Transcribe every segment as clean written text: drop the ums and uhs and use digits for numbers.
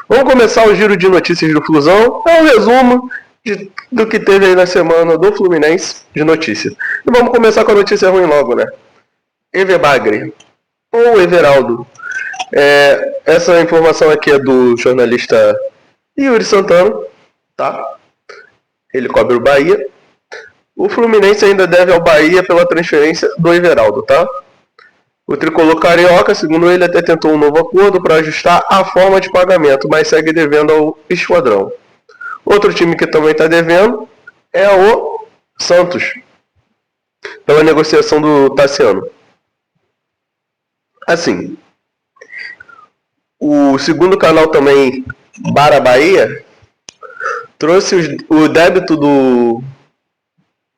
Vamos começar o giro de notícias do Flusão. É um resumo do que teve aí na semana do Fluminense de notícias. E vamos começar com a notícia ruim logo, né? Everbagre, ou Everaldo. Essa informação aqui é do jornalista Yuri Santana, tá? Ele cobre o Bahia. O Fluminense ainda deve ao Bahia pela transferência do Everaldo, tá? O tricolor carioca, segundo ele, até tentou um novo acordo para ajustar a forma de pagamento, mas segue devendo ao Esquadrão. Outro time que também está devendo é o Santos, pela negociação do Tassiano. Assim, o segundo canal também, Bara Bahia, trouxe o débito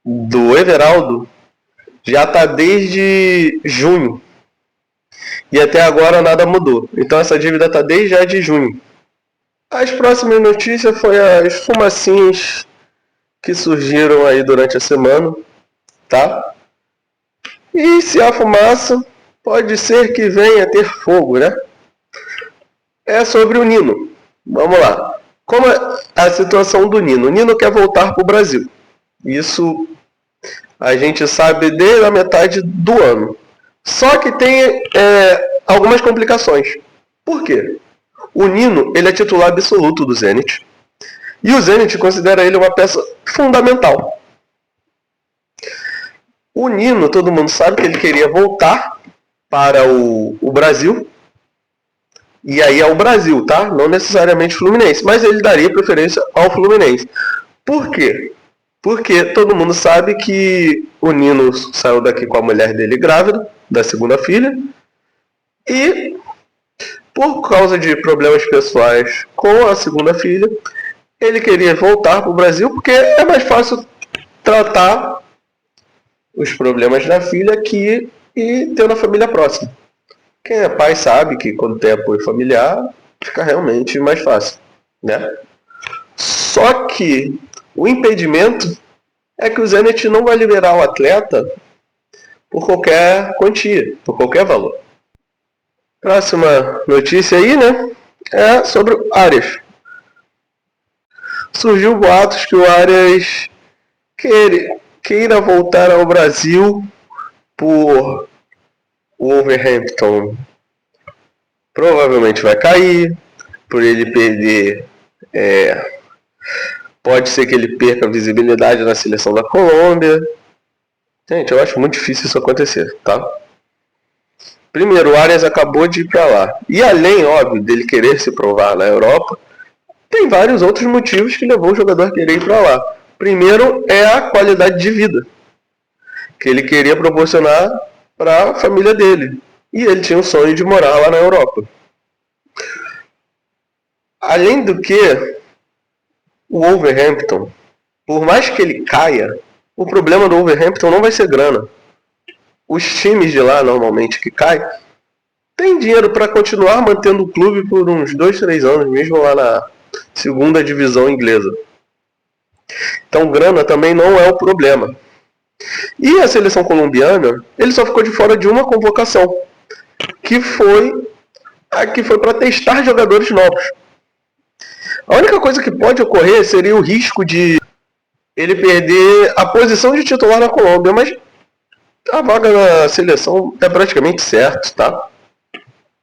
do Everaldo, já está desde junho. E até agora nada mudou. Então essa dívida está desde já de junho. As próximas notícias foi as fumacinhas que surgiram aí durante a semana, tá? E se a fumaça, pode ser que venha a ter fogo, né? É sobre o Nino. Vamos lá. Como é a situação do Nino? O Nino quer voltar para o Brasil. Isso a gente sabe desde a metade do ano. Só que tem algumas complicações. Por quê? O Nino, ele é titular absoluto do Zenit. E o Zenit considera ele uma peça fundamental. O Nino, todo mundo sabe que ele queria voltar para o Brasil. E aí é o Brasil, tá? Não necessariamente o Fluminense. Mas ele daria preferência ao Fluminense. Por quê? Porque todo mundo sabe que o Nino saiu daqui com a mulher dele grávida, da segunda filha. E por causa de problemas pessoais com a segunda filha, ele queria voltar para o Brasil porque é mais fácil tratar os problemas da filha aqui e ter uma família próxima. Quem é pai sabe que quando tem apoio familiar, fica realmente mais fácil, né? Só que o impedimento é que o Zenit não vai liberar o atleta por qualquer quantia, por qualquer valor. Próxima notícia aí, né? É sobre o Arias. Surgiu boatos que o Arias queira voltar ao Brasil por Wolverhampton. Provavelmente vai cair, por ele perder. Pode ser que ele perca a visibilidade na seleção da Colômbia. Gente, eu acho muito difícil isso acontecer, tá? Primeiro, o Arias acabou de ir para lá. E além, óbvio, dele querer se provar na Europa, tem vários outros motivos que levou o jogador a querer ir para lá. Primeiro é a qualidade de vida que ele queria proporcionar para a família dele. E ele tinha o sonho de morar lá na Europa. Além do que, o Wolverhampton, por mais que ele caia, o problema do Wolverhampton não vai ser grana. Os times de lá, normalmente, que caem, tem dinheiro para continuar mantendo o clube por uns 2, 3 anos, mesmo lá na segunda divisão inglesa. Então, grana também não é o problema. E a seleção colombiana, ele só ficou de fora de uma convocação, que foi para testar jogadores novos. A única coisa que pode ocorrer seria o risco de ele perder a posição de titular na Colômbia, mas a vaga na seleção é praticamente certo, tá?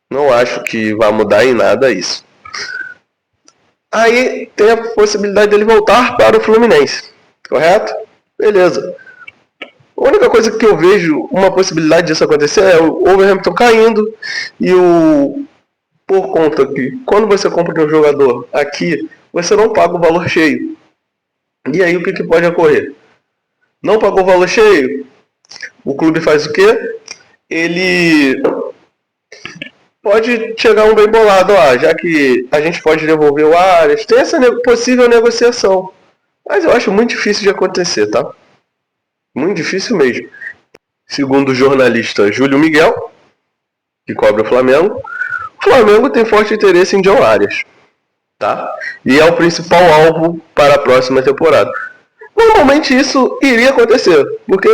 Não acho que vai mudar em nada isso. Aí tem a possibilidade dele voltar para o Fluminense, correto? Beleza. A única coisa que eu vejo uma possibilidade disso acontecer é o Wolverhampton caindo e por conta que quando você compra um jogador aqui, você não paga o valor cheio. E aí o que pode ocorrer? Não pagou o valor cheio, o clube faz o quê? Ele pode chegar um bem bolado, já que a gente pode devolver o Arias, tem essa possível negociação. Mas eu acho muito difícil de acontecer, tá? Muito difícil mesmo. Segundo o jornalista Júlio Miguel, que cobre o Flamengo tem forte interesse em John Arias, tá? E é o principal alvo para a próxima temporada. Normalmente isso iria acontecer, porque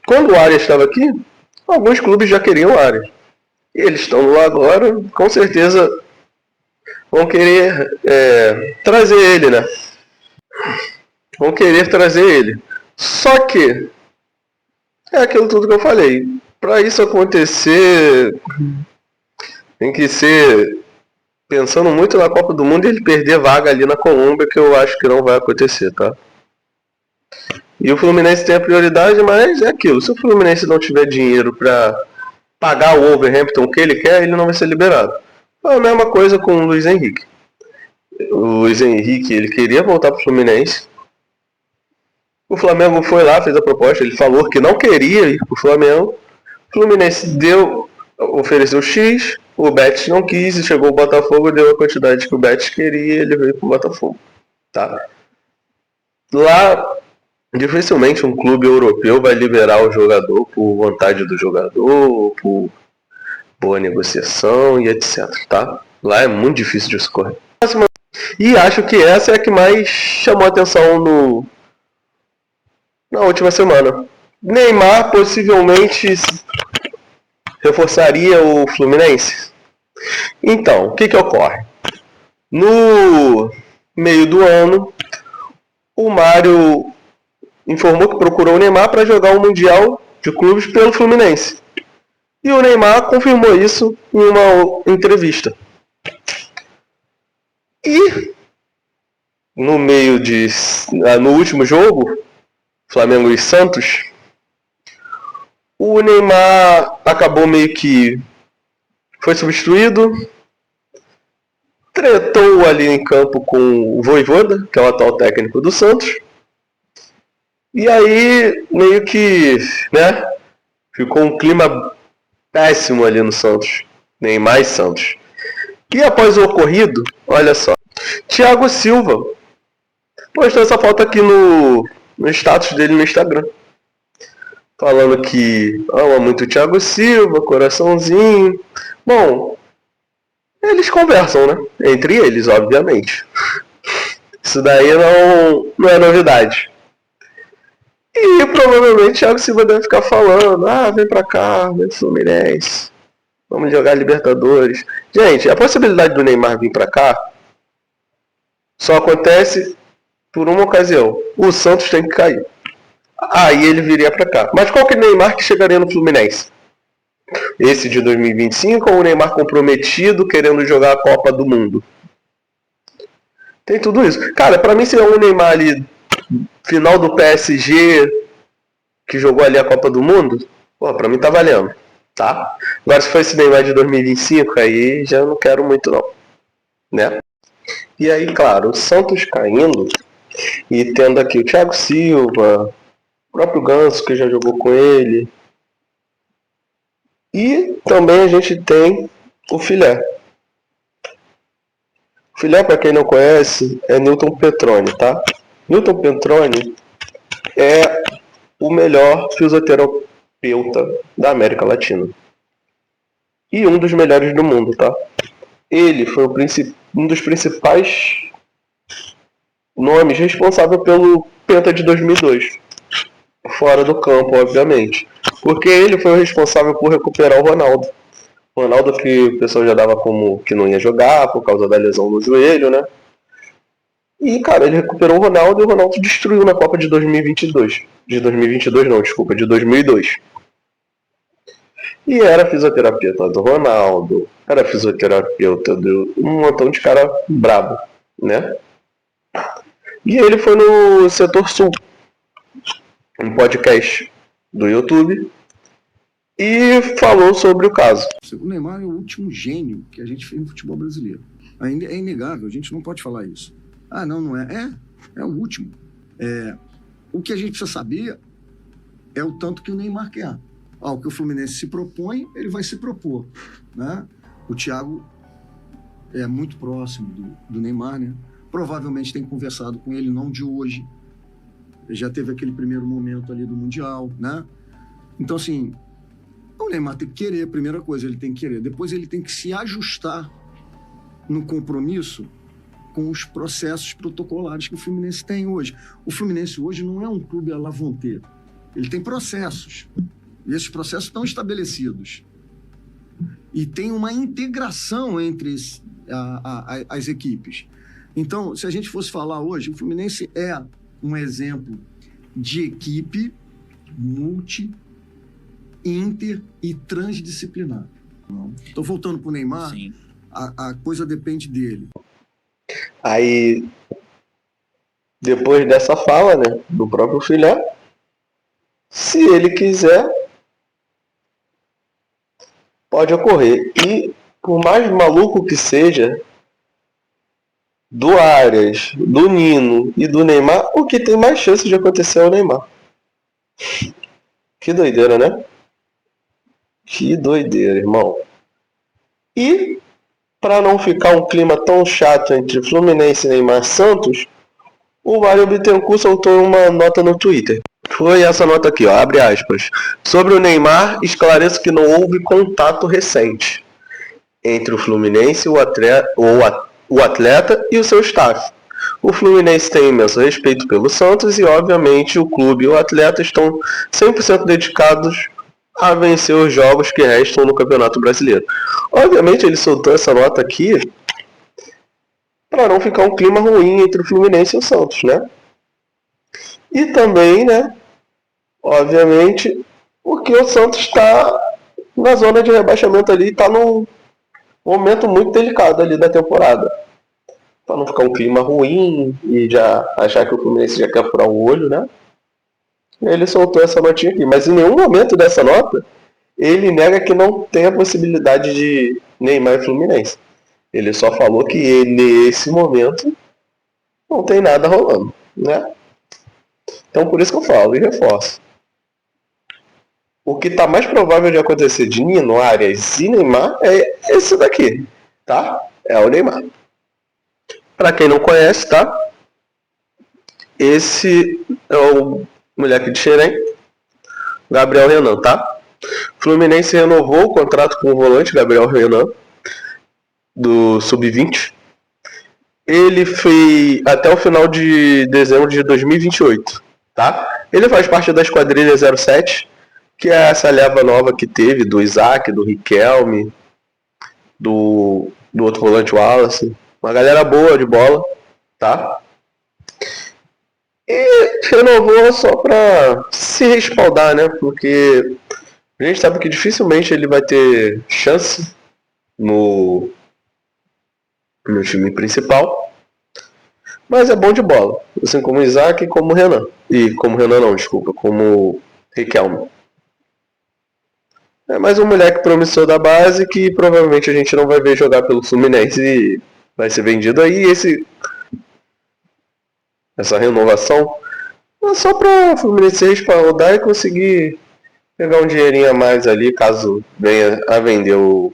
quando o Arias estava aqui, alguns clubes já queriam o Arias. E eles estão lá agora, com certeza vão querer trazer ele, né? Vão querer trazer ele. Só que é aquilo tudo que eu falei. Para isso acontecer, tem que ser pensando muito na Copa do Mundo e ele perder vaga ali na Colômbia, que eu acho que não vai acontecer, tá? E o Fluminense tem a prioridade, mas é aquilo. Se o Fluminense não tiver dinheiro para pagar o Wolverhampton que ele quer, ele não vai ser liberado. É a mesma coisa com o Luiz Henrique. O Luiz Henrique, ele queria voltar pro Fluminense. O Flamengo foi lá, fez a proposta, ele falou que não queria ir pro Flamengo. O Fluminense ofereceu X, o Betis não quis, e chegou o Botafogo, deu a quantidade que o Betis queria e ele veio pro Botafogo. Tá? Lá, dificilmente um clube europeu vai liberar o jogador por vontade do jogador, por boa negociação e etc. Tá? Lá é muito difícil de escorrer. E acho que essa é a que mais chamou a atenção na última semana. Neymar possivelmente reforçaria o Fluminense? Então, o que ocorre? No meio do ano, o Mário informou que procurou o Neymar para jogar o Mundial de Clubes pelo Fluminense. E o Neymar confirmou isso em uma entrevista. E no último jogo, Flamengo e Santos, o Neymar acabou meio que foi substituído, tretou ali em campo com o Vojvoda, que é o atual técnico do Santos, e aí meio que, né, ficou um clima péssimo ali no Santos, Neymar e Santos. E após o ocorrido, olha só, Thiago Silva postou essa foto aqui no status dele no Instagram, falando que ama muito o Thiago Silva, coraçãozinho. Bom, eles conversam, né? Entre eles, obviamente. Isso daí não é novidade. E provavelmente o Thiago Silva deve ficar falando: vem pra cá, vem pro Fluminense, vamos jogar Libertadores. Gente, a possibilidade do Neymar vir pra cá só acontece por uma ocasião. O Santos tem que cair. Aí ele viria pra cá. Mas qual que é o Neymar que chegaria no Fluminense? Esse de 2025 ou o Neymar comprometido querendo jogar a Copa do Mundo? Tem tudo isso. Cara, pra mim se é um Neymar ali, final do PSG, que jogou ali a Copa do Mundo, pô, pra mim tá valendo, tá? Agora se for esse Neymar de 2025, aí já não quero muito não, né? E aí, claro, o Santos caindo e tendo aqui o Thiago Silva, o próprio Ganso que já jogou com ele, e também a gente tem o Filé. O Filé, para quem não conhece, é Newton Petroni, tá? Newton Petroni é o melhor fisioterapeuta da América Latina. E um dos melhores do mundo, tá? Ele foi um dos principais nomes responsável pelo Penta de 2002. Fora do campo, obviamente. Porque ele foi o responsável por recuperar o Ronaldo. O Ronaldo que o pessoal já dava como que não ia jogar por causa da lesão no joelho, né? E, cara, ele recuperou o Ronaldo e o Ronaldo destruiu na Copa de 2022. De 2022 não, desculpa, de 2002. E era fisioterapeuta do Ronaldo, era fisioterapeuta de um montão de cara brabo, né? E ele foi no Setor Sul, um podcast do YouTube, e falou sobre o caso. O Neymar é o último gênio que a gente fez no futebol brasileiro. Ainda é inegável, a gente não pode falar isso. Não é. É o último. O que a gente precisa saber é o tanto que o Neymar quer. O que o Fluminense se propõe, ele vai se propor, né? O Thiago é muito próximo do Neymar, né? Provavelmente tem conversado com ele, não de hoje. Ele já teve aquele primeiro momento ali do Mundial, né? Então, assim, o Neymar tem que querer, primeira coisa, ele tem que querer. Depois ele tem que se ajustar no compromisso com os processos protocolares que o Fluminense tem hoje. O Fluminense hoje não é um clube à la vontade. Ele tem processos. E esses processos estão estabelecidos. e tem uma integração entre as equipes. Então, se a gente fosse falar hoje, o Fluminense é um exemplo de equipe multi, inter e transdisciplinar. Estou voltando para o Neymar. Sim. A coisa depende dele. Aí, depois dessa fala, né, do próprio Filé, se ele quiser, pode ocorrer. E, por mais maluco que seja, do Arias, do Nino e do Neymar, o que tem mais chance de acontecer é o Neymar. Que doideira, né? Que doideira, irmão. E, para não ficar um clima tão chato entre Fluminense, Neymar e Santos, o Mário Bittencourt soltou uma nota no Twitter. Foi essa nota aqui, ó, abre aspas. Sobre o Neymar, esclareço que não houve contato recente entre o Fluminense, o atleta e o seu staff. O Fluminense tem imenso respeito pelo Santos e, obviamente, o clube e o atleta estão 100% dedicados a vencer os jogos que restam no Campeonato Brasileiro. Obviamente, ele soltou essa nota aqui para não ficar um clima ruim entre o Fluminense e o Santos, né? E também, né, obviamente, porque o Santos está na zona de rebaixamento ali, está num momento muito delicado ali da temporada. Para não ficar um clima ruim e já achar que o Fluminense já quer furar o olho, né? Ele soltou essa notinha aqui, mas em nenhum momento dessa nota ele nega que não tem a possibilidade de Neymar e Fluminense. Ele só falou que nesse momento não tem nada rolando, né? Então por isso que eu falo e reforço. O que está mais provável de acontecer de Nino, Arias e Neymar é esse daqui, tá? É o Neymar. Para quem não conhece, tá? Esse é o moleque de Xerém, Gabriel Renan, tá? Fluminense renovou o contrato com o volante Gabriel Renan, do Sub-20. Ele foi até o final de dezembro de 2028, tá? Ele faz parte da esquadrilha 07, que é essa leva nova que teve do Isaac, do Riquelme, do outro volante Wallace. Uma galera boa de bola, tá? E renovou só pra se respaldar, né? Porque a gente sabe que dificilmente ele vai ter chance no time principal. Mas é bom de bola. Assim como o Isaac e como o Renan. E como o Renan não, desculpa. Como o Riquelme. É mais um moleque promissor da base que provavelmente a gente não vai ver jogar pelo Fluminense e vai ser vendido aí. Essa renovação é só para o Fluminense se respaldar e conseguir pegar um dinheirinho a mais ali caso venha a vender o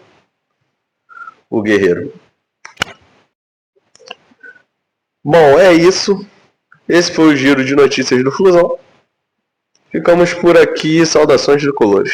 Guerreiro. Bom, é isso. Esse foi o giro de notícias do Flusão. Ficamos por aqui. Saudações tricolores.